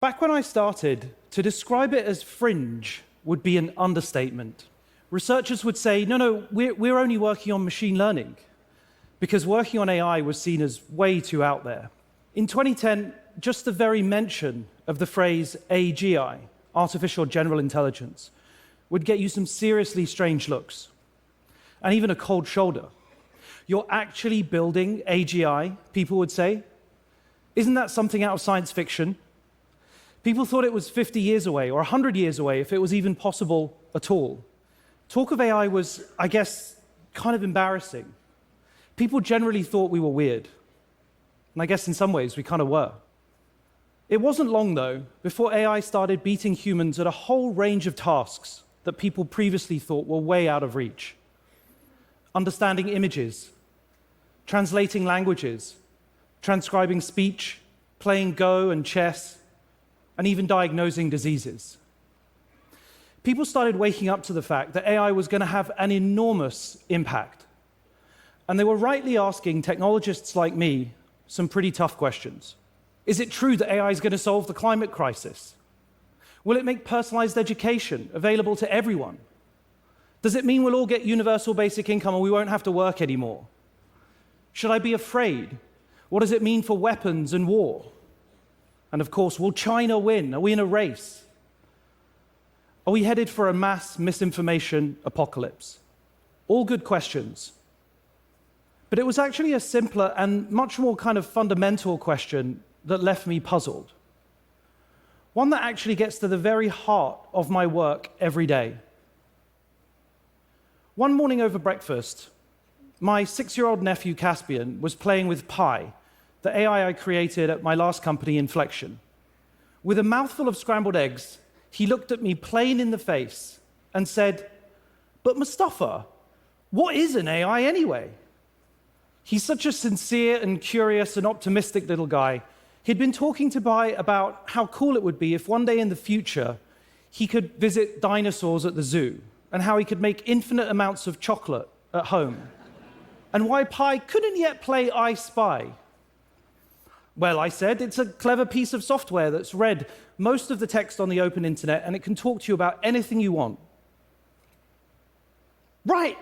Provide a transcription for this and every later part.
Back when I started, to describe it as fringe would be an understatement. Researchers would say, no, we're only working on machine learning, because working on AI was seen as way too out there. In 2010, just the very mention of the phrase AGI, artificial general intelligence, would get you some seriously strange looks, and even a cold shoulder. You're actually building AGI, people would say? Isn't that something out of science fiction? People thought it was 50 years away, or 100 years away, if it was even possible at all. Talk of AI was, I guess, kind of embarrassing. People generally thought we were weird. And I guess in some ways we kind of were. It wasn't long, though, before AI started beating humans at a whole range of tasks that people previously thought were way out of reach. Understanding images, translating languages, transcribing speech, playing Go and chess, and even diagnosing diseases. People started waking up to the fact that AI was going to have an enormous impact. And they were rightly asking technologists like me some pretty tough questions. Is it true that AI is going to solve the climate crisis? Will it make personalized education available to everyone? Does it mean we'll all get universal basic income and we won't have to work anymore? Should I be afraid? What does it mean for weapons and war? And of course, will China win? Are we in a race? Are we headed for a mass misinformation apocalypse? All good questions. But it was actually a simpler and much more kind of fundamental question that left me puzzled. One that actually gets to the very heart of my work every day. One morning over breakfast, my 6-year-old nephew Caspian was playing with Pi, the AI I created at my last company, Inflection. With a mouthful of scrambled eggs, he looked at me plain in the face and said, "But Mustafa, what is an AI anyway?" He's such a sincere and curious and optimistic little guy. He'd been talking to Pi about how cool it would be if one day in the future he could visit dinosaurs at the zoo, and how he could make infinite amounts of chocolate at home, and why Pi couldn't yet play I Spy. Well, I said, it's a clever piece of software that's read most of the text on the open internet, and it can talk to you about anything you want. Right,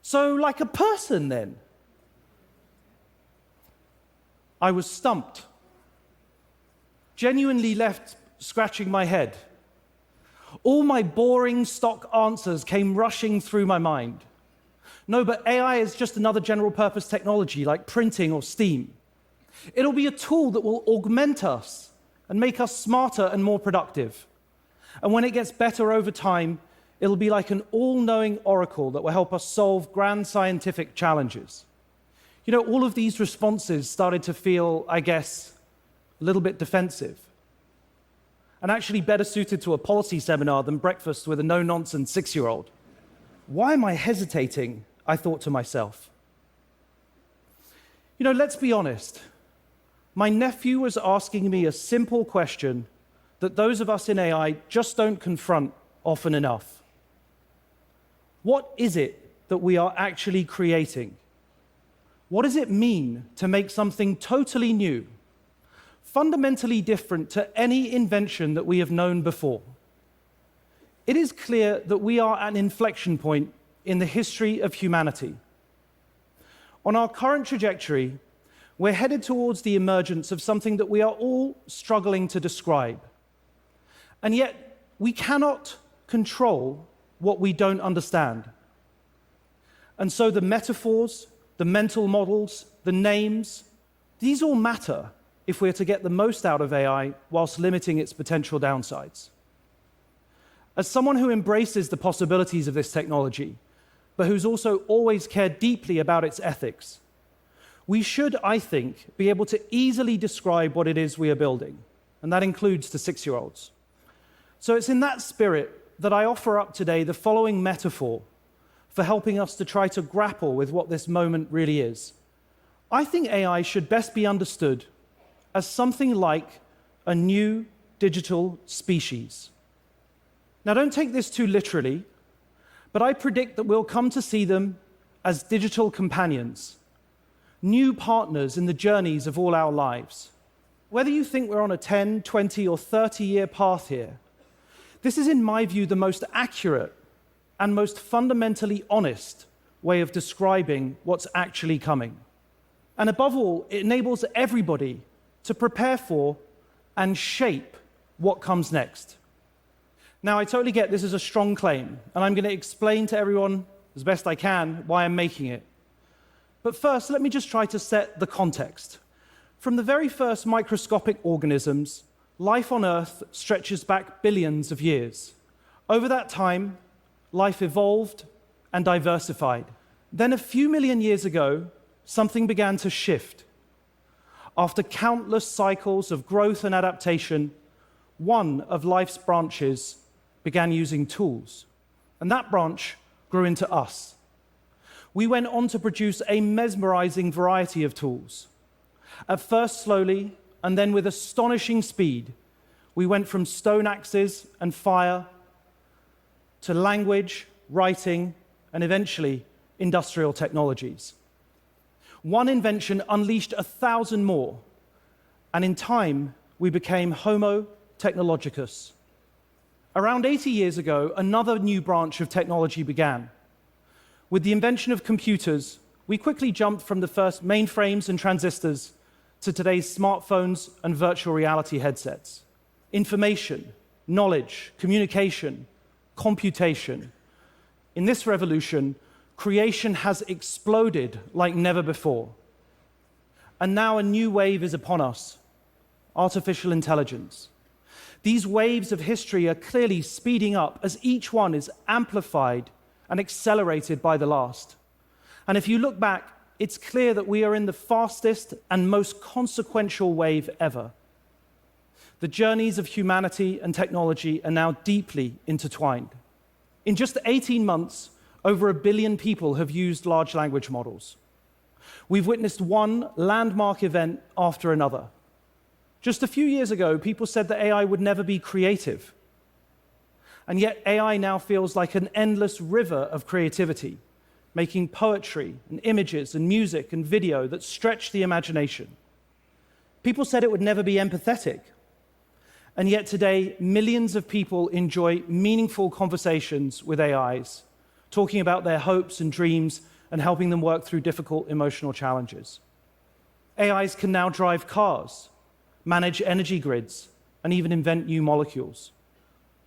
so like a person then? I was stumped, genuinely left scratching my head. All my boring stock answers came rushing through my mind. No, but AI is just another general purpose technology like printing or Steam. It'll be a tool that will augment us and make us smarter and more productive. And when it gets better over time, it'll be like an all-knowing oracle that will help us solve grand scientific challenges. You know, all of these responses started to feel, I guess, a little bit defensive, and actually better suited to a policy seminar than breakfast with a no-nonsense 6-year-old. Why am I hesitating? I thought to myself. You know, let's be honest. My nephew was asking me a simple question that those of us in AI just don't confront often enough. What is it that we are actually creating? What does it mean to make something totally new, fundamentally different to any invention that we have known before? It is clear that we are at an inflection point in the history of humanity. On our current trajectory, we're headed towards the emergence of something that we are all struggling to describe. And yet, we cannot control what we don't understand. And so the metaphors, the mental models, the names, these all matter if we're to get the most out of AI whilst limiting its potential downsides. As someone who embraces the possibilities of this technology, but who's also always cared deeply about its ethics, we should, I think, be able to easily describe what it is we are building, and that includes to 6-year-olds. So it's in that spirit that I offer up today the following metaphor for helping us to try to grapple with what this moment really is. I think AI should best be understood as something like a new digital species. Now, don't take this too literally, but I predict that we'll come to see them as digital companions, new partners in the journeys of all our lives. Whether you think we're on a 10, 20, or 30-year path here, this is, in my view, the most accurate and most fundamentally honest way of describing what's actually coming. And above all, it enables everybody to prepare for and shape what comes next. Now, I totally get this is a strong claim, and I'm going to explain to everyone as best I can why I'm making it. But first, let me just try to set the context. From the very first microscopic organisms, life on Earth stretches back billions of years. Over that time, life evolved and diversified. Then a few million years ago, something began to shift. After countless cycles of growth and adaptation, one of life's branches began using tools, and that branch grew into us. We went on to produce a mesmerizing variety of tools. At first slowly, and then with astonishing speed, we went from stone axes and fire to language, writing, and eventually industrial technologies. One invention unleashed 1,000 more, and in time, we became Homo technologicus. Around 80 years ago, another new branch of technology began. With the invention of computers, we quickly jumped from the first mainframes and transistors to today's smartphones and virtual reality headsets. Information, knowledge, communication, computation. In this revolution, creation has exploded like never before. And now a new wave is upon us: artificial intelligence. These waves of history are clearly speeding up as each one is amplified and accelerated by the last. And if you look back, it's clear that we are in the fastest and most consequential wave ever. The journeys of humanity and technology are now deeply intertwined. In just 18 months, over 1 billion people have used large language models. We've witnessed one landmark event after another. Just a few years ago, people said that AI would never be creative. And yet AI now feels like an endless river of creativity, making poetry and images and music and video that stretch the imagination. People said it would never be empathetic. And yet today, millions of people enjoy meaningful conversations with AIs, talking about their hopes and dreams and helping them work through difficult emotional challenges. AIs can now drive cars, manage energy grids, and even invent new molecules.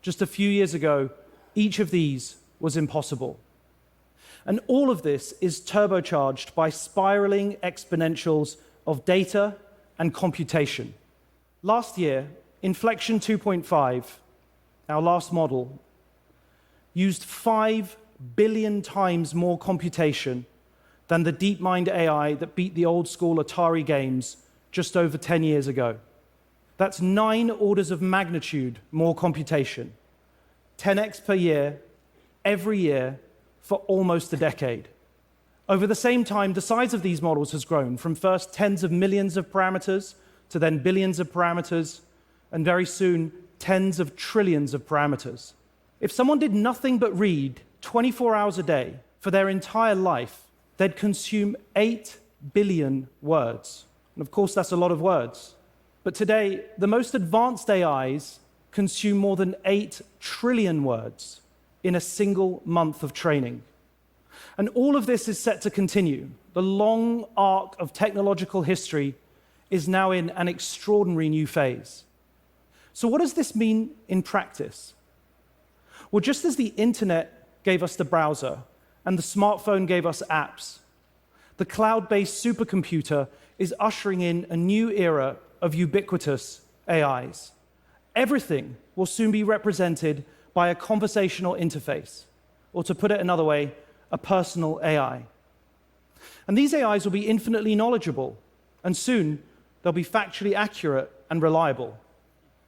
Just a few years ago, each of these was impossible. And all of this is turbocharged by spiraling exponentials of data and computation. Last year, Inflection 2.5, our last model, used 5 billion times more computation than the DeepMind AI that beat the old-school Atari games just over 10 years ago. That's 9 orders of magnitude more computation, 10x per year, every year, for almost a decade. Over the same time, the size of these models has grown from first tens of millions of parameters to then billions of parameters, and very soon, tens of trillions of parameters. If someone did nothing but read 24 hours a day for their entire life, they'd consume 8 billion words. And of course, that's a lot of words. But today, the most advanced AIs consume more than 8 trillion words in a single month of training. And all of this is set to continue. The long arc of technological history is now in an extraordinary new phase. So what does this mean in practice? Well, just as the internet gave us the browser and the smartphone gave us apps, the cloud-based supercomputer is ushering in a new era of ubiquitous AIs. Everything will soon be represented by a conversational interface, or to put it another way, a personal AI. And these AIs will be infinitely knowledgeable, and soon they'll be factually accurate and reliable.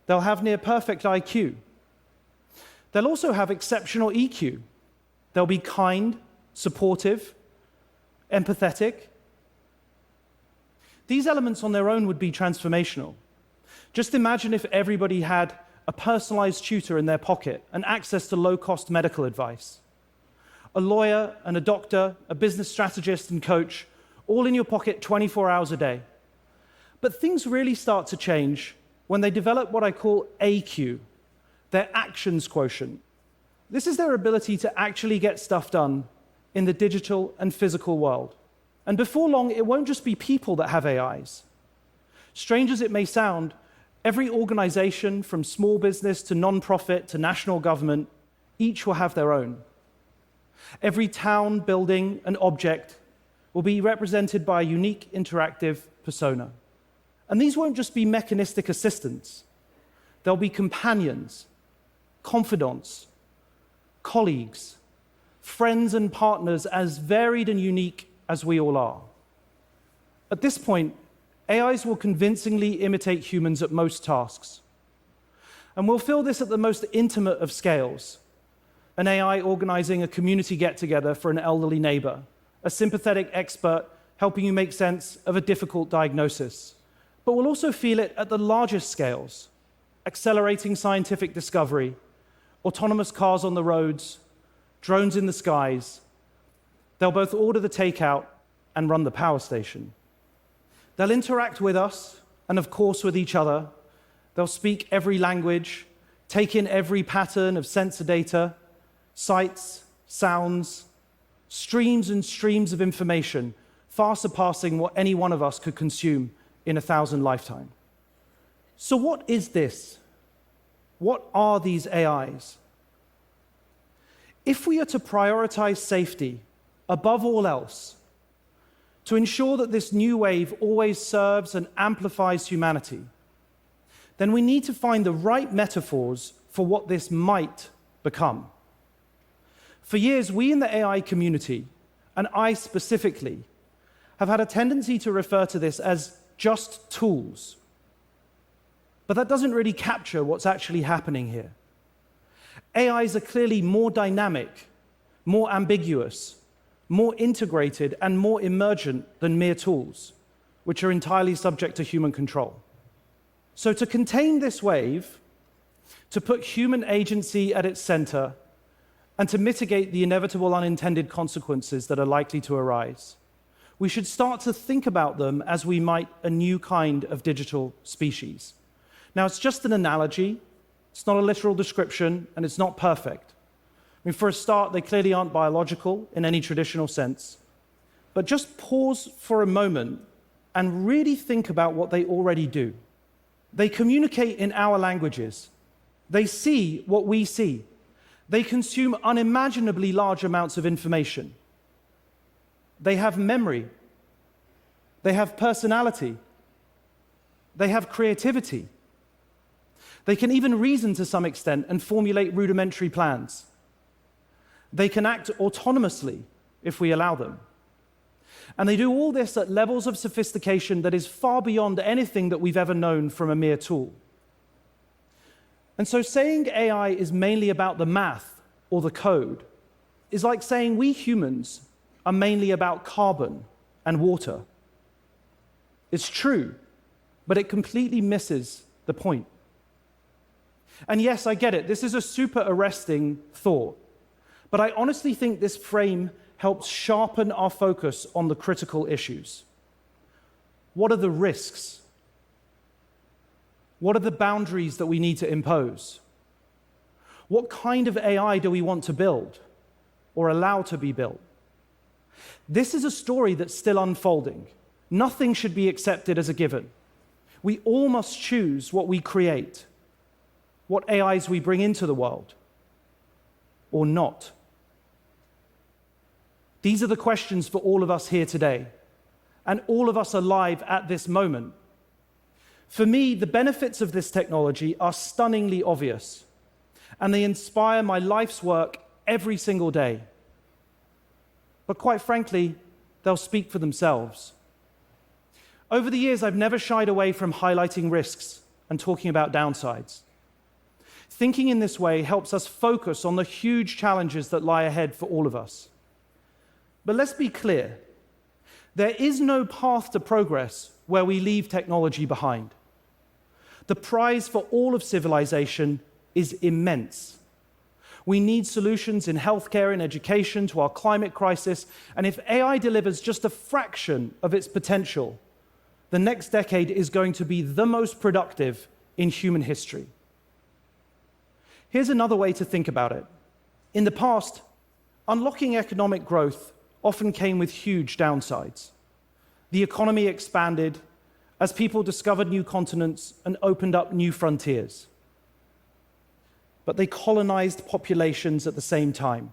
They'll have near perfect IQ. They'll also have exceptional EQ. They'll be kind, supportive, empathetic. These elements on their own would be transformational. Just imagine if everybody had a personalized tutor in their pocket and access to low-cost medical advice. A lawyer and a doctor, a business strategist and coach, all in your pocket 24 hours a day. But things really start to change when they develop what I call AQ, their actions quotient. This is their ability to actually get stuff done in the digital and physical world. And before long, it won't just be people that have AIs. Strange as it may sound, every organization, from small business to non-profit to national government, each will have their own. Every town, building, and object will be represented by a unique interactive persona. And these won't just be mechanistic assistants. They'll be companions, confidants, colleagues, friends and partners as varied and unique as we all are. At this point, AIs will convincingly imitate humans at most tasks. And we'll feel this at the most intimate of scales. An AI organizing a community get-together for an elderly neighbor, a sympathetic expert helping you make sense of a difficult diagnosis. But we'll also feel it at the largest scales, accelerating scientific discovery, autonomous cars on the roads, drones in the skies. They'll both order the takeout and run the power station. They'll interact with us, and of course with each other. They'll speak every language, take in every pattern of sensor data, sights, sounds, streams and streams of information, far surpassing what any one of us could consume in 1,000 lifetimes. So what is this? What are these AIs? If we are to prioritize safety above all else, to ensure that this new wave always serves and amplifies humanity, then we need to find the right metaphors for what this might become. For years, we in the AI community, and I specifically, have had a tendency to refer to this as just tools. But that doesn't really capture what's actually happening here. AIs are clearly more dynamic, more ambiguous, more integrated, and more emergent than mere tools, which are entirely subject to human control. So to contain this wave, to put human agency at its center, and to mitigate the inevitable unintended consequences that are likely to arise, we should start to think about them as we might a new kind of digital species. Now, it's just an analogy, it's not a literal description, and it's not perfect. I mean, for a start, they clearly aren't biological in any traditional sense. But just pause for a moment and really think about what they already do. They communicate in our languages. They see what we see. They consume unimaginably large amounts of information. They have memory. They have personality. They have creativity. They can even reason to some extent and formulate rudimentary plans. They can act autonomously if we allow them. And they do all this at levels of sophistication that is far beyond anything that we've ever known from a mere tool. And so saying AI is mainly about the math or the code is like saying we humans are mainly about carbon and water. It's true, but it completely misses the point. And yes, I get it, this is a super arresting thought. But I honestly think this frame helps sharpen our focus on the critical issues. What are the risks? What are the boundaries that we need to impose? What kind of AI do we want to build or allow to be built? This is a story that's still unfolding. Nothing should be accepted as a given. We all must choose what we create, what AIs we bring into the world, or not. These are the questions for all of us here today, and all of us alive at this moment. For me, the benefits of this technology are stunningly obvious, and they inspire my life's work every single day. But quite frankly, they'll speak for themselves. Over the years, I've never shied away from highlighting risks and talking about downsides. Thinking in this way helps us focus on the huge challenges that lie ahead for all of us. But let's be clear, there is no path to progress where we leave technology behind. The prize for all of civilization is immense. We need solutions in healthcare and education to our climate crisis, and if AI delivers just a fraction of its potential, the next decade is going to be the most productive in human history. Here's another way to think about it. In the past, unlocking economic growth often came with huge downsides. The economy expanded as people discovered new continents and opened up new frontiers. But they colonized populations at the same time.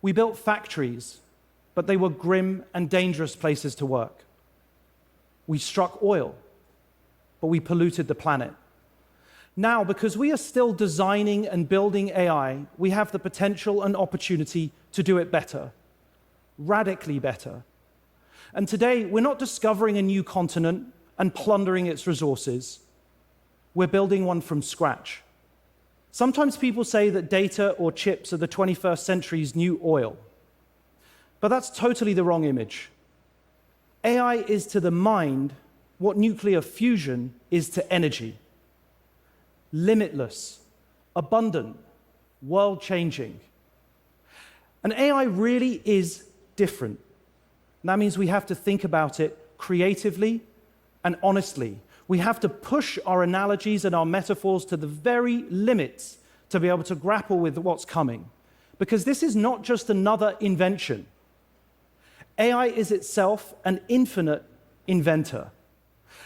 We built factories, but they were grim and dangerous places to work. We struck oil, but we polluted the planet. Now, because we are still designing and building AI, we have the potential and opportunity to do it better, radically better. And today, we're not discovering a new continent and plundering its resources. We're building one from scratch. Sometimes people say that data or chips are the 21st century's new oil. But that's totally the wrong image. AI is to the mind what nuclear fusion is to energy. Limitless, abundant, world-changing. And AI really is different. And that means we have to think about it creatively and honestly. We have to push our analogies and our metaphors to the very limits to be able to grapple with what's coming. Because this is not just another invention. AI is itself an infinite inventor.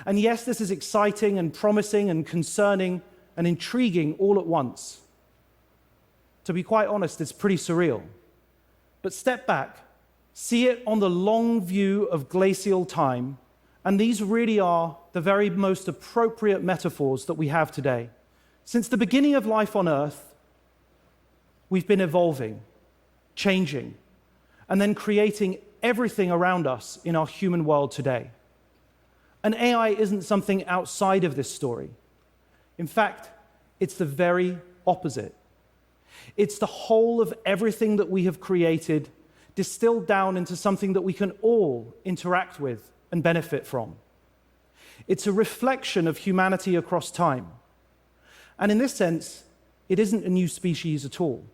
And yes, this is exciting and promising and concerning and intriguing all at once. To be quite honest, it's pretty surreal. But step back, see it on the long view of glacial time, and these really are the very most appropriate metaphors that we have today. Since the beginning of life on Earth, we've been evolving, changing, and then creating everything around us in our human world today. And AI isn't something outside of this story. In fact, it's the very opposite. It's the whole of everything that we have created distilled down into something that we can all interact with and benefit from. It's a reflection of humanity across time. And in this sense, it isn't a new species at all.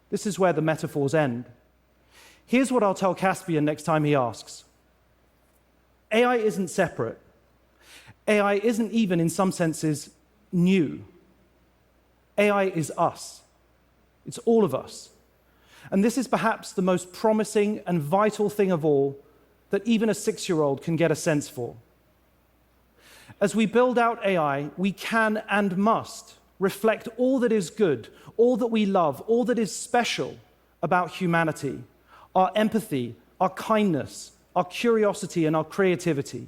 This is where the metaphors end. Here's what I'll tell Caspian next time he asks. AI isn't separate. AI isn't even, in some senses, new. AI is us. It's all of us. And this is perhaps the most promising and vital thing of all that even a 6-year-old can get a sense for. As we build out AI, we can and must reflect all that is good, all that we love, all that is special about humanity, our empathy, our kindness, our curiosity, and our creativity.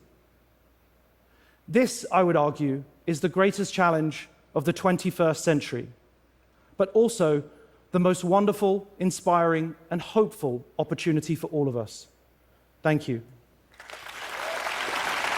This, I would argue, is the greatest challenge of the 21st century, but also the most wonderful, inspiring, and hopeful opportunity for all of us. Thank you.